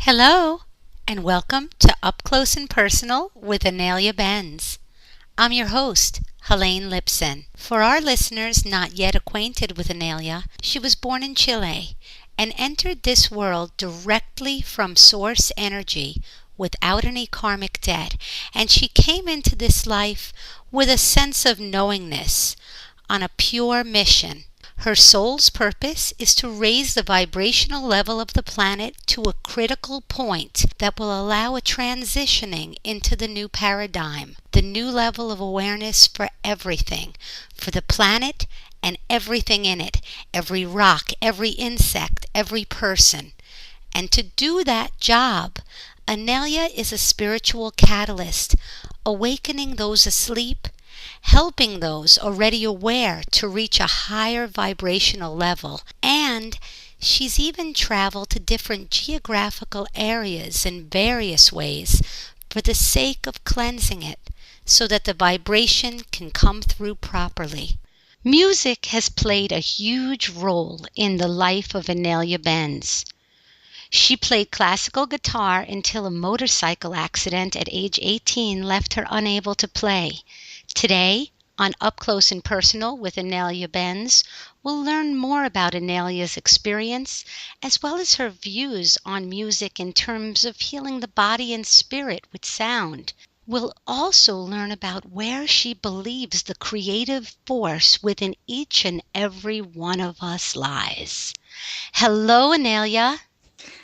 Hello, and welcome to Up Close and Personal with Inelia Benz. I'm your host, Helene Lipson. For our listeners not yet acquainted with Inelia, she was born in Chile and entered this world directly from source energy without any karmic debt, and she came into this life with a sense of knowingness on a pure mission. Her soul's purpose is to raise the vibrational level of the planet to a critical point that will allow a transitioning into the new paradigm, the new level of awareness for everything, for the planet and everything in it, every rock, every insect, every person. And to do that job, Inelia is a spiritual catalyst, awakening those asleep, helping those already aware to reach a higher vibrational level. And she's even traveled to different geographical areas in various ways for the sake of cleansing it so that the vibration can come through properly. Music has played a huge role in the life of Inelia Benz. She played classical guitar until a motorcycle accident at age 18 left her unable to play. Today, on Up Close and Personal with Inelia Benz, we'll learn more about Inelia's experience as well as her views on music in terms of healing the body and spirit with sound. We'll also learn about where she believes the creative force within each and every one of us lies. Hello, Inelia.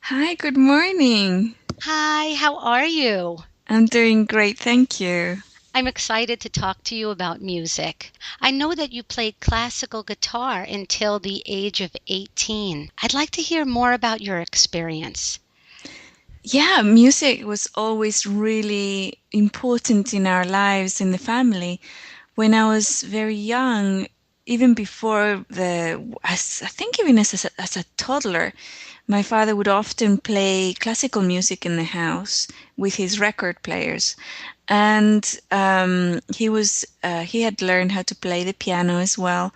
Hi, good morning. Hi, how are you? I'm doing great, thank you. I'm excited to talk to you about music. I know that you played classical guitar until the age of 18. I'd like to hear more about your experience. Yeah, music was always really important in our lives, in the family. When I was very young, even before I think even as a toddler, my father would often play classical music in the house with his record players. And he had learned how to play the piano as well.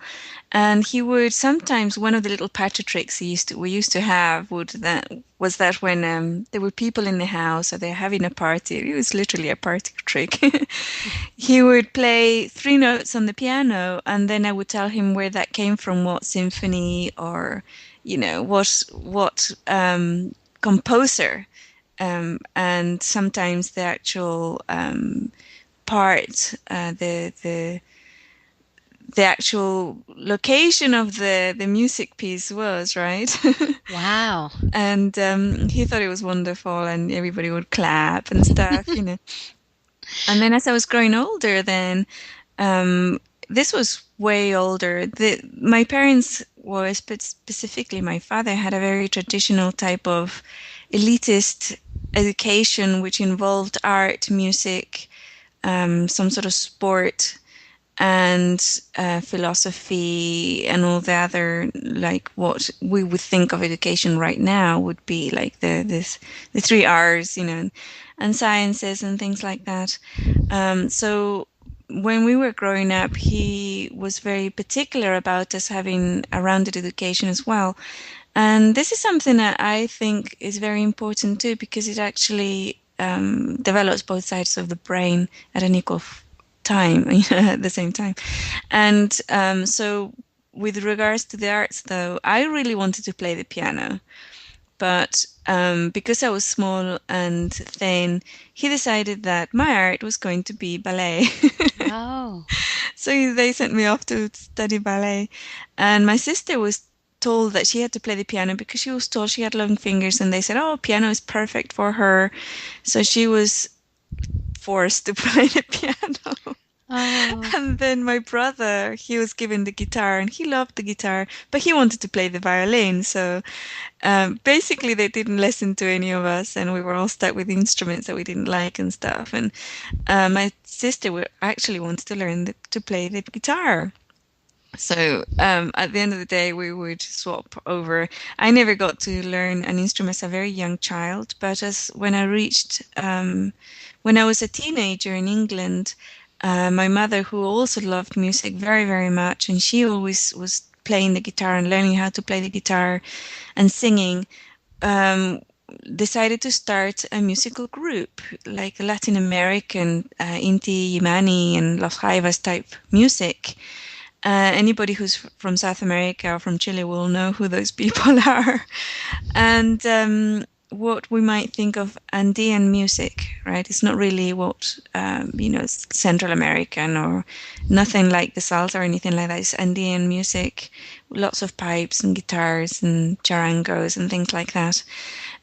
And he would sometimes, one of the little party tricks we used to have was that when there were people in the house or they're having a party, it was literally a party trick. He would play three notes on the piano, and then I would tell him where that came from, what symphony or what composer, and sometimes the actual part, the actual location of the music piece was, right? Wow. And he thought it was wonderful, and everybody would clap and stuff. And then as I was growing older, then this was way older. My parents were, specifically my father, had a very traditional type of elitist education, which involved art, music, some sort of sport, and philosophy, and all the other, like what we would think of education right now would be like the three R's, and sciences and things like that. So when we were growing up, he was very particular about us having a rounded education as well. And this is something that I think is very important too, because it actually develops both sides of the brain at an equal time, at the same time. And so with regards to the arts, though, I really wanted to play the piano. But because I was small and thin, he decided that my art was going to be ballet. Oh. So they sent me off to study ballet. And my sister was told that she had to play the piano because she was told she had long fingers, and they said, oh, piano is perfect for her. So she was forced to play the piano. Oh. And then my brother, he was given the guitar, and he loved the guitar, but he wanted to play the violin. So basically they didn't listen to any of us, and we were all stuck with instruments that we didn't like and stuff. And my sister actually wanted to learn to play the guitar. So at the end of the day, we would swap over. I never got to learn an instrument as a very young child, but when I was a teenager in England, my mother, who also loved music very, very much, and she always was playing the guitar and learning how to play the guitar and singing, decided to start a musical group, like Latin American, Inti Yimani and Los Jaivas type music. Anybody who's from South America or from Chile will know who those people are. And what we might think of Andean music, right? It's not really what, Central American or nothing like the salsa or anything like that. It's Andean music, lots of pipes and guitars and charangos and things like that.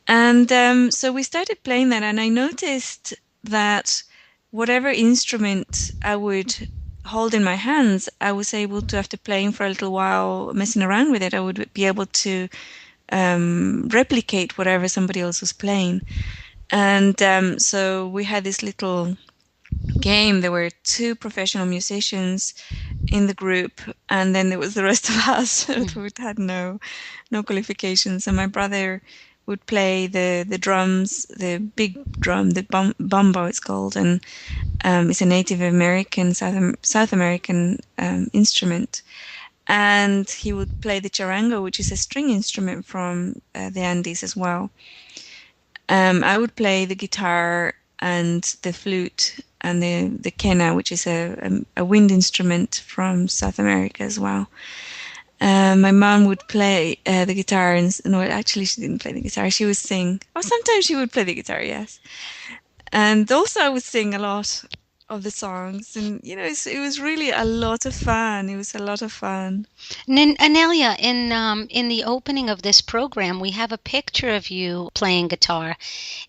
And so we started playing that, and I noticed that whatever instrument I would hold in my hands, I was able to, after playing for a little while, messing around with it, I would be able to replicate whatever somebody else was playing. And so we had this little game. There were two professional musicians in the group, and then there was the rest of us who had no qualifications. And my brother would play the drums, the big drum, the bumbo it's called, and it's a Native American, South American instrument. And he would play the charango, which is a string instrument from the Andes as well. I would play the guitar and the flute and the quena, which is a wind instrument from South America as well. My mom would play the guitar, and no, actually she didn't play the guitar. She would sing, or sometimes she would play the guitar, yes. And also I would sing a lot of the songs, and it was really a lot of fun. It was a lot of fun. Anelia, in the opening of this program, we have a picture of you playing guitar.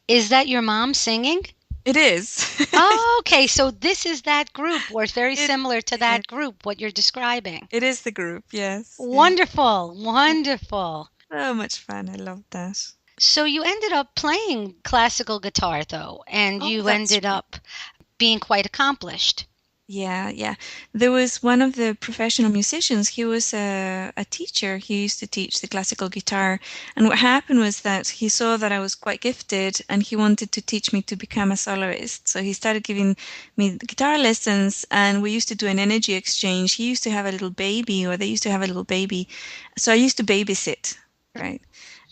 Is that your mom singing? It is. Oh, okay. So this is that group, or it's very It, similar to yeah, that group, what you're describing. it is the group, yes. Yeah. Wonderful, wonderful. So much fun. I love that. So you ended up playing classical guitar, though, and Oh, you that's ended right. up being quite accomplished. Yeah, yeah. There was one of the professional musicians. He was a teacher. He used to teach the classical guitar. And what happened was that he saw that I was quite gifted and he wanted to teach me to become a soloist. So he started giving me guitar lessons, and we used to do an energy exchange. He used to have a little baby, or they used to have a little baby. So I used to babysit, right?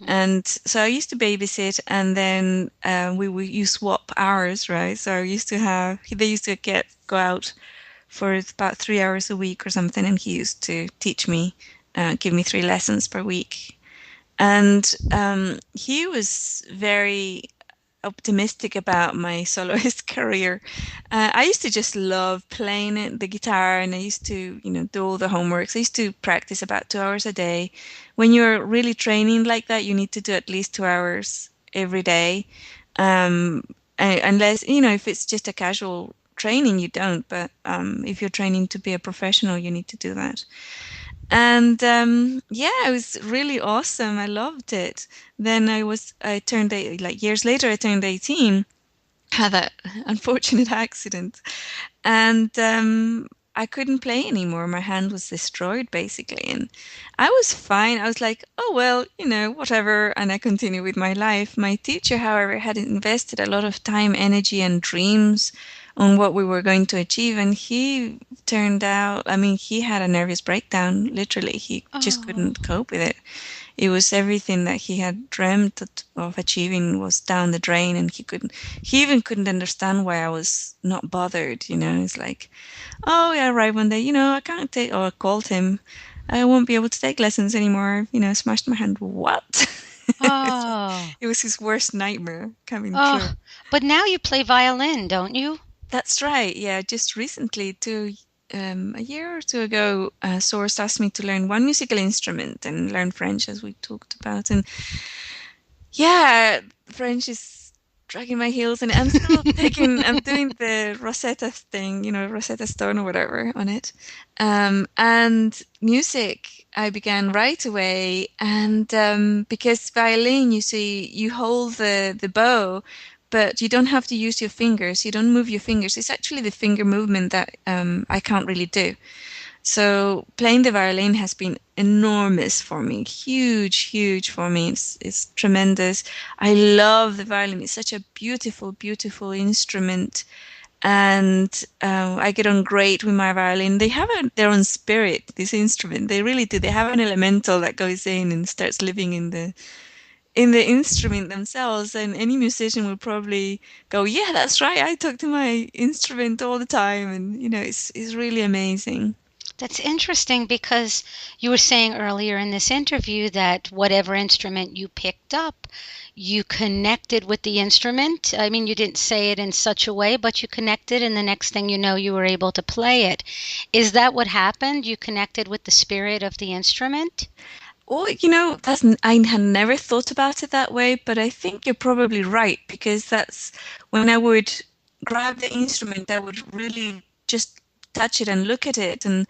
And so I used to babysit, and then you swap hours, right? So I used to have they used to go out for about 3 hours a week or something, and he used to teach me, give me 3 lessons per week, and he was very optimistic about my soloist career. I used to just love playing the guitar, and I used to, do all the homeworks. I used to practice about 2 hours a day. When you're really training like that, you need to do at least 2 hours every day. Unless, if it's just a casual training, you don't. But if you're training to be a professional, you need to do that. And yeah, it was really awesome. I loved it. Then I turned like years later, I turned 18, had that unfortunate accident, and I couldn't play anymore. My hand was destroyed basically, and I was fine. I was like, oh well, whatever, and I continued with my life. My teacher, however, had invested a lot of time, energy, and dreams on what we were going to achieve, and he turned out, I mean, he had a nervous breakdown. Literally, he just Oh, couldn't cope with it. It was everything that he had dreamt of achieving was down the drain, and he even couldn't understand why I was not bothered. It's like, oh, yeah, right one day, I can't take, or I called him, I won't be able to take lessons anymore. Smashed my hand. What? oh, It was his worst nightmare coming true. oh. But now you play violin, don't you? That's right. Yeah, just recently, a year or two ago, Source asked me to learn one musical instrument and learn French, as we talked about. And yeah, French is dragging my heels, and I'm still I'm doing the Rosetta thing, Rosetta Stone or whatever on it. And music, I began right away. And because violin, you see, you hold the bow, but you don't have to use your fingers. You don't move your fingers. It's actually the finger movement that I can't really do. So playing the violin has been enormous for me, huge, huge for me. It's tremendous. I love the violin. It's such a beautiful, beautiful instrument, and I get on great with my violin. They have their own spirit. This instrument, they really do. They have an elemental that goes in and starts living in the instrument themselves, and any musician will probably go, yeah, that's right, I talk to my instrument all the time, and it's really amazing. That's interesting because you were saying earlier in this interview that whatever instrument you picked up, you connected with the instrument. I mean, you didn't say it in such a way, but you connected, and the next thing you know, you were able to play it. Is that what happened? You connected with the spirit of the instrument? Well, I had never thought about it that way, but I think you're probably right, because that's when I would grab the instrument, I would really just touch it and look at it and,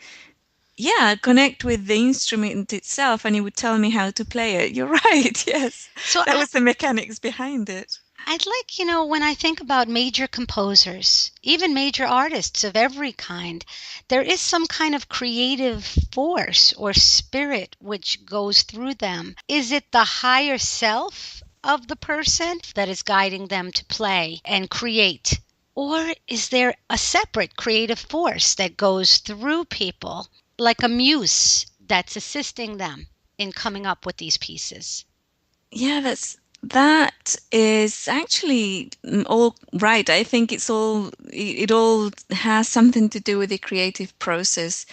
yeah, connect with the instrument itself, and it would tell me how to play it. You're right. Yes. So That was the mechanics behind it. I'd like, when I think about major composers, even major artists of every kind, there is some kind of creative force or spirit which goes through them. Is it the higher self of the person that is guiding them to play and create? Or is there a separate creative force that goes through people, like a muse that's assisting them in coming up with these pieces? Yeah, that is actually all right. I think it all has something to do with the creative process,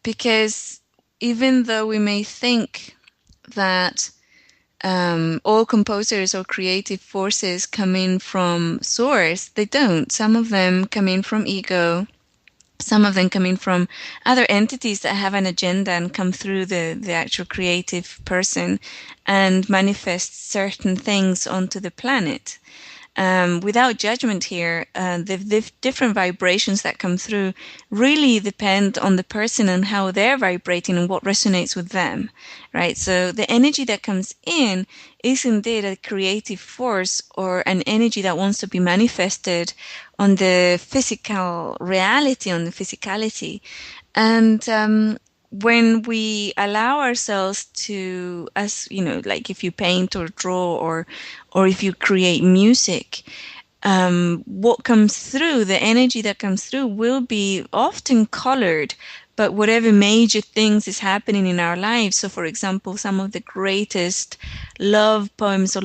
because even though we may think that all composers or creative forces come in from source, they don't. Some of them come in from ego. Some of them coming from other entities that have an agenda and come through the actual creative person and manifest certain things onto the planet. Without judgment here, the different vibrations that come through really depend on the person and how they're vibrating and what resonates with them, right? So the energy that comes in is indeed a creative force or an energy that wants to be manifested on the physical reality, on the physicality. And when we allow ourselves to, as like if you paint or draw or if you create music, what comes through, the energy that comes through will be often colored, but whatever major things is happening in our lives. So, for example, some of the greatest love poems or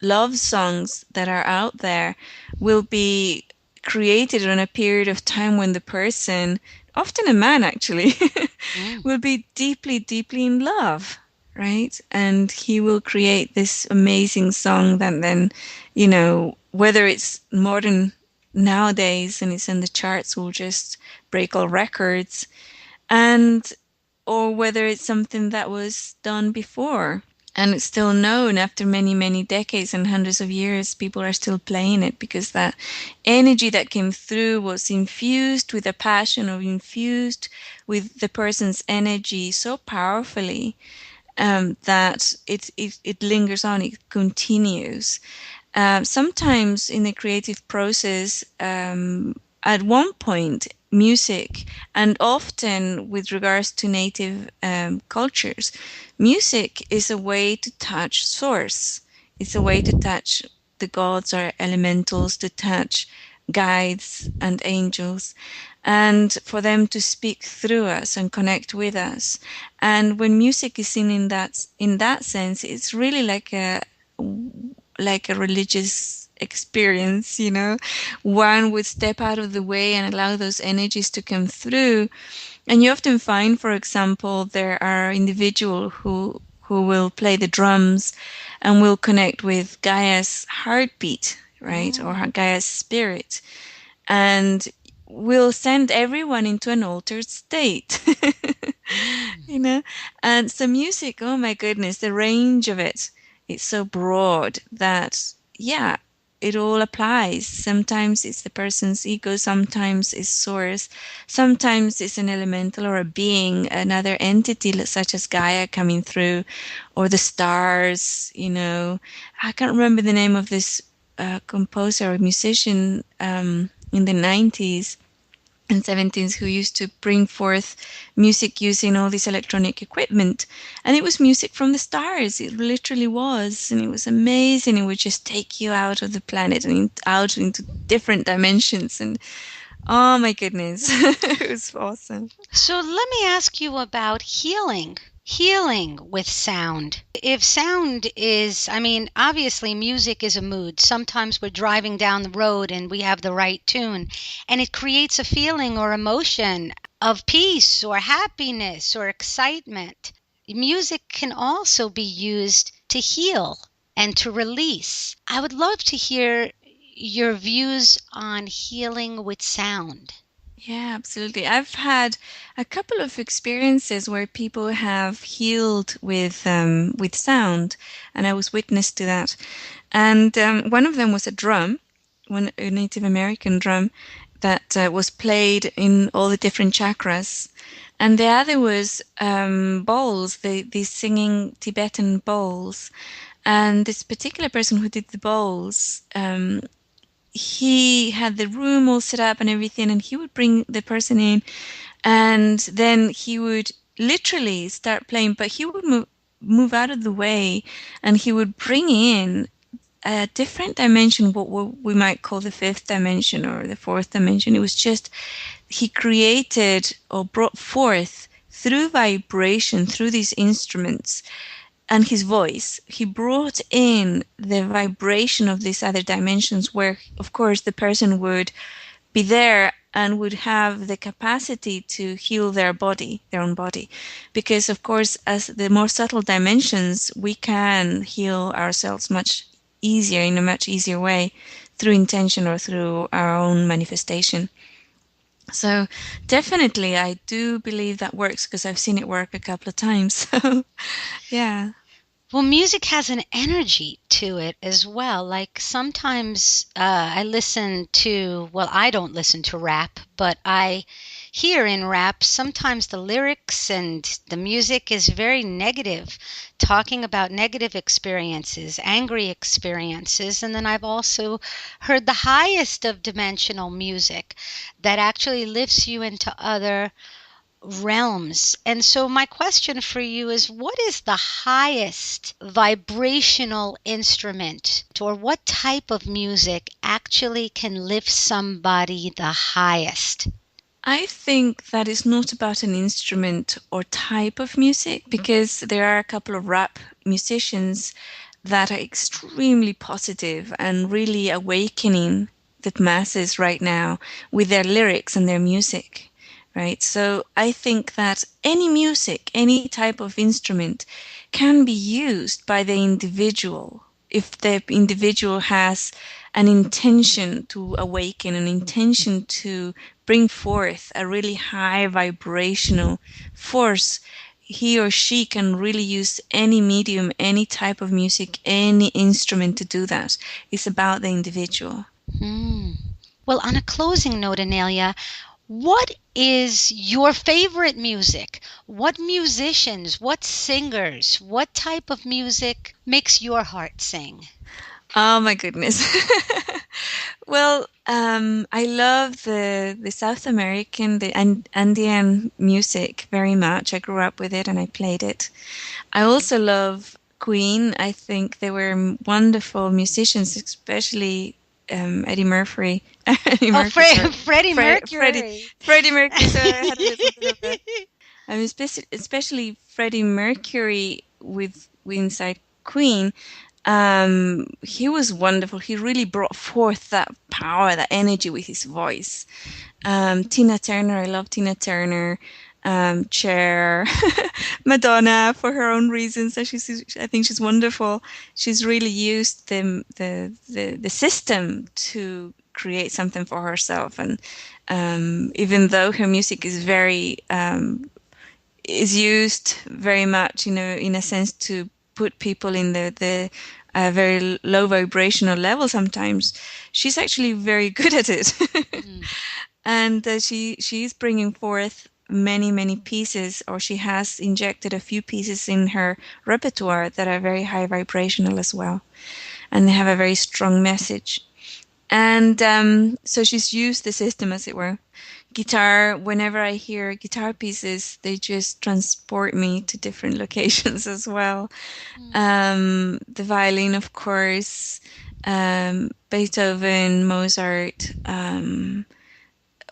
love songs that are out there will be created on a period of time when the person, often a man actually, Mm. will be deeply, deeply in love, right? And he will create this amazing song that then, whether it's modern nowadays and it's in the charts, will just break all records, and or whether it's something that was done before and it's still known after many, many decades and hundreds of years. People are still playing it because that energy that came through was infused with a passion or infused with the person's energy so powerfully, that it lingers on, it continues. Sometimes in the creative process, at one point, music, and often with regards to native cultures, music is a way to touch source. It's a way to touch the gods or elementals, to touch guides and angels, and for them to speak through us and connect with us. And when music is seen in that sense, it's really like a religious experience, one would step out of the way and allow those energies to come through. And you often find, for example, there are individuals who will play the drums and will connect with Gaia's heartbeat, right? Or Mm. Gaia's spirit, and will send everyone into an altered state. Mm. you know and so music, oh my goodness, the range of it, it's so broad that, yeah, it all applies. Sometimes it's the person's ego, sometimes it's source, sometimes it's an elemental or a being, another entity such as Gaia coming through, or the stars. I can't remember the name of this composer or musician in the 90s and 70s who used to bring forth music using all this electronic equipment. And it was music from the stars. It literally was. And it was amazing. It would just take you out of the planet and out into different dimensions. And oh my goodness, it was awesome. So let me ask you about healing. healing with sound. If sound is, I mean, obviously music is a mood. Sometimes we're driving down the road and we have the right tune, and it creates a feeling or emotion of peace or happiness or excitement. Music can also be used to heal and to release. I would love to hear your views on healing with sound. Yeah, absolutely. I've had a couple of experiences where people have healed with sound, and I was witness to that. And one of them was a drum, a Native American drum that was played in all the different chakras. And the other was bowls, these singing Tibetan bowls. And this particular person who did the bowls, he had the room all set up and everything, and he would bring the person in, and then he would literally start playing, but he would move out of the way, and he would bring in a different dimension, what we might call the fifth dimension or the fourth dimension. It was just, he created or brought forth through vibration, through these instruments and his voice, he brought in the vibration of these other dimensions where, of course, the person would be there and would have the capacity to heal their body, their own body. Because, of course, as the more subtle dimensions, we can heal ourselves much easier, in a much easier way, through intention or through our own manifestation. So definitely, I do believe that works because I've seen it work a couple of times. So, yeah. Well, music has an energy to it as well. Like sometimes I listen to, well, I don't listen to rap, but I hear in rap sometimes the lyrics and the music is very negative, talking about negative experiences, angry experiences. And then I've also heard the highest of dimensional music that actually lifts you into other realms. And so, my question for you is what is the highest vibrational instrument, or what type of music actually can lift somebody the highest? I think that is not about an instrument or type of music because there are a couple of rap musicians that are extremely positive and really awakening the masses right now with their lyrics and their music, right? So I think that any music, any type of instrument can be used by the individual if the individual has an intention to awaken, an intention to bring forth a really high vibrational force. He or she can really use any medium, any type of music, any instrument to do that. It's about the individual. Hmm. Well, on a closing note, Anelia, what is your favorite music? What musicians, what singers, what type of music makes your heart sing? Oh my goodness. Well, I love the South American, the Andean music very much. I grew up with it and I played it. I also love Queen. I think they were wonderful musicians, especially Eddie Murphy. Eddie Oh, Murphy, sorry. Freddie Freddie, Mercury. Freddie Mercury. So I had a little bit of a, I mean, especially Freddie Mercury with inside Queen. He was wonderful. He really brought forth that power, that energy with his voice. Tina Turner, I love Tina Turner. Cher, Madonna for her own reasons. So I think she's wonderful. She's really used the system to create something for herself, and even though her music is very is used very much, in a sense to put people in the very low vibrational level sometimes, she's actually very good at it. Mm. And she's bringing forth many pieces, or she has injected a few pieces in her repertoire that are very high vibrational as well, and they have a very strong message. And so she's used the system, as it were. Guitar, whenever I hear guitar pieces, they just transport me to different locations as well. The violin, of course, Beethoven, Mozart.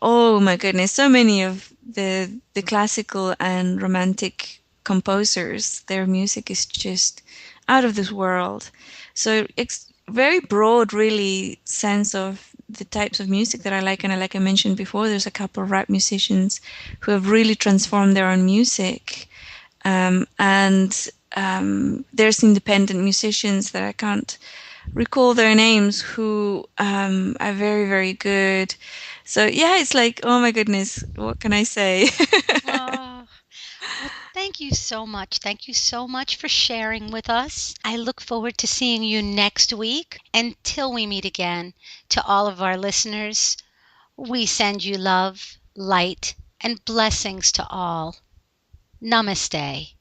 Oh my goodness, so many of the classical and romantic composers. Their music is just out of this world. So it's very broad, really, sense of the types of music that I like. And like I mentioned before, there's a couple of rap musicians who have really transformed their own music. And there's independent musicians that I can't recall their names who are very, very good. So yeah, it's like, oh my goodness, what can I say? Oh, well, thank you so much. Thank you so much for sharing with us. I look forward to seeing you next week. Until we meet again, to all of our listeners, we send you love, light, and blessings to all. Namaste.